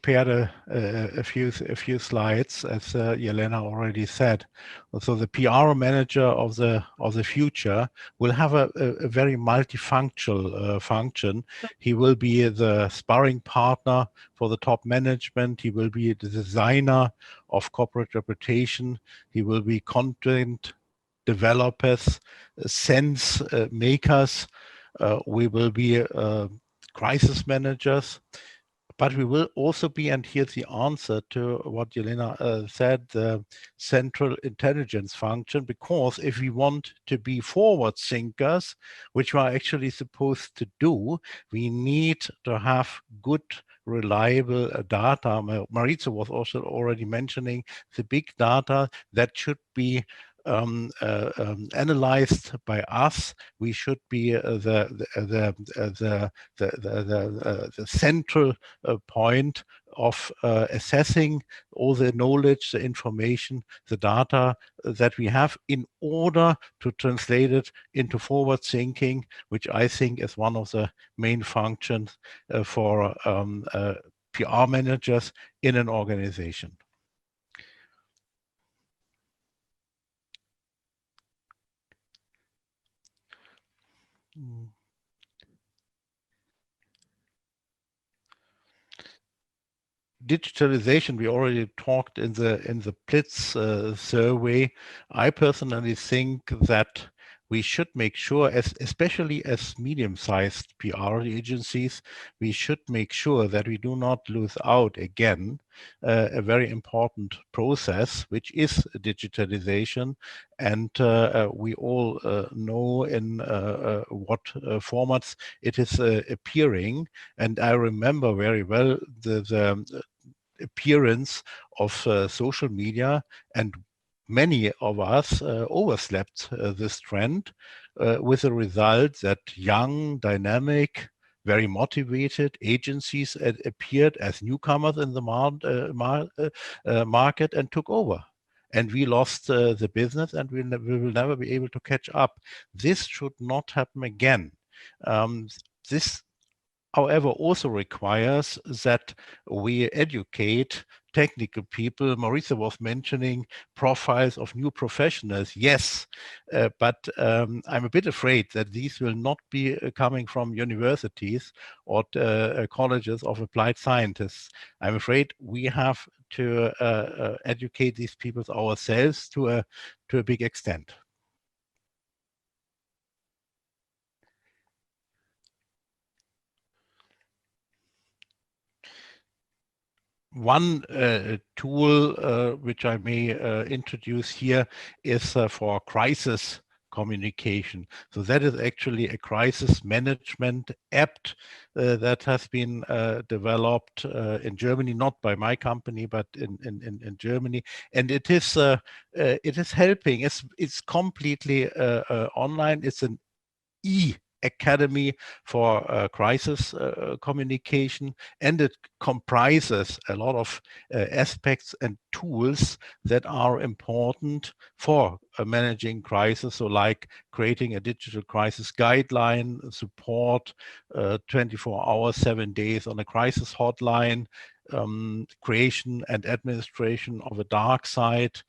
prepared a few slides, as Jelena already said. So the PR manager of the future will have a very multifunctional function. He will be the sparring partner for the top management. He will be the designer of corporate reputation. He will be content developers, sense makers. We will be crisis managers. But we will also be, and here's the answer to what Jelena said, the central intelligence function, because if we want to be forward thinkers, which we are actually supposed to do, we need to have good, reliable data. Maritza was also already mentioning the big data that should be analyzed by us. We should be the central point of assessing all the knowledge, the information, the data that we have in order to translate it into forward thinking, which I think is one of the main functions for PR managers in an organization. Digitalization, we already talked in the Blitz survey. I personally think that we should make sure, especially as medium-sized PR agencies, we should make sure that we do not lose out again a very important process, which is digitalization. And we all know in what formats it is appearing. And I remember very well the appearance of social media, and many of us overslept this trend with the result that young, dynamic, very motivated agencies appeared as newcomers in the market and took over. And we lost the business, and we will never be able to catch up. This should not happen again. This however, also requires that we educate technical people. Marisa was mentioning profiles of new professionals. Yes, but I'm a bit afraid that these will not be coming from universities or colleges of applied scientists. I'm afraid we have to educate these people ourselves to a big extent. One tool which I may introduce here is for crisis communication. So that is actually a crisis management app that has been developed in Germany, not by my company, but in Germany. And it is helping. It's completely online. It's an academy for crisis communication, and it comprises a lot of aspects and tools that are important for managing crisis. So like creating a digital crisis guideline, support 24 hours, 7 days on a crisis hotline, creation and administration of a dark site,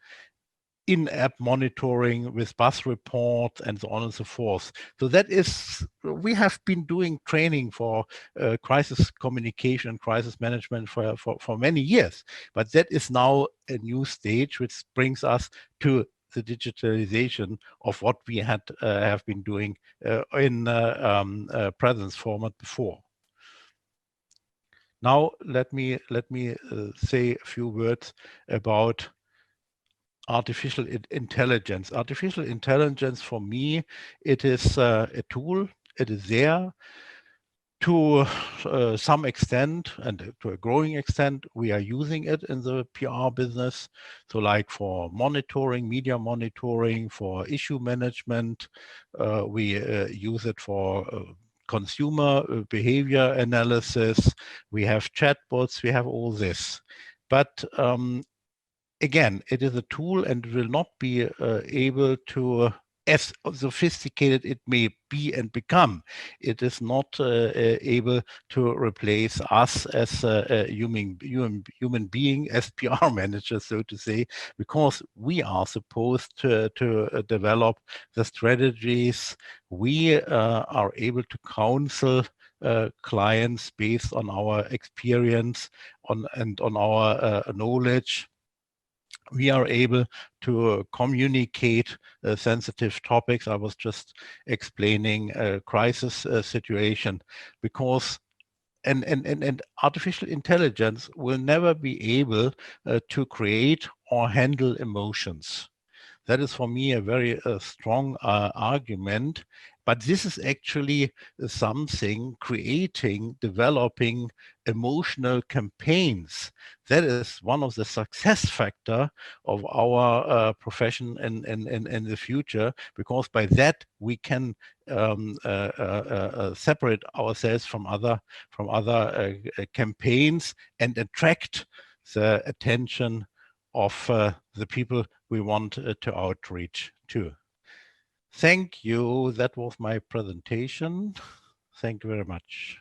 in-app monitoring with bus reports, and so on and so forth. So that is, we have been doing training for crisis communication and crisis management for many years, but that is now a new stage, which brings us to the digitalization of what we have been doing in presence format before. Now let me say a few words about artificial intelligence. Artificial intelligence, for me, it is a tool. It is there to some extent, and to a growing extent. We are using it in the PR business. So like for monitoring, media monitoring, for issue management. We use it for consumer behavior analysis. We have chatbots, we have all this. But again, it is a tool and will not be able to as sophisticated it may be and become, it is not able to replace us as a human being, as PR managers, so to say, because we are supposed to develop the strategies. We are able to counsel clients based on our experience and on our knowledge. We are able to communicate sensitive topics. I was just explaining a crisis situation, because and artificial intelligence will never be able to create or handle emotions. That is for me a very strong argument. But this is actually something creating, developing emotional campaigns. That is one of the success factor of our profession in the future, because by that we can separate ourselves from other campaigns and attract the attention of the people we want to outreach to. Thank you. That was my presentation. Thank you very much.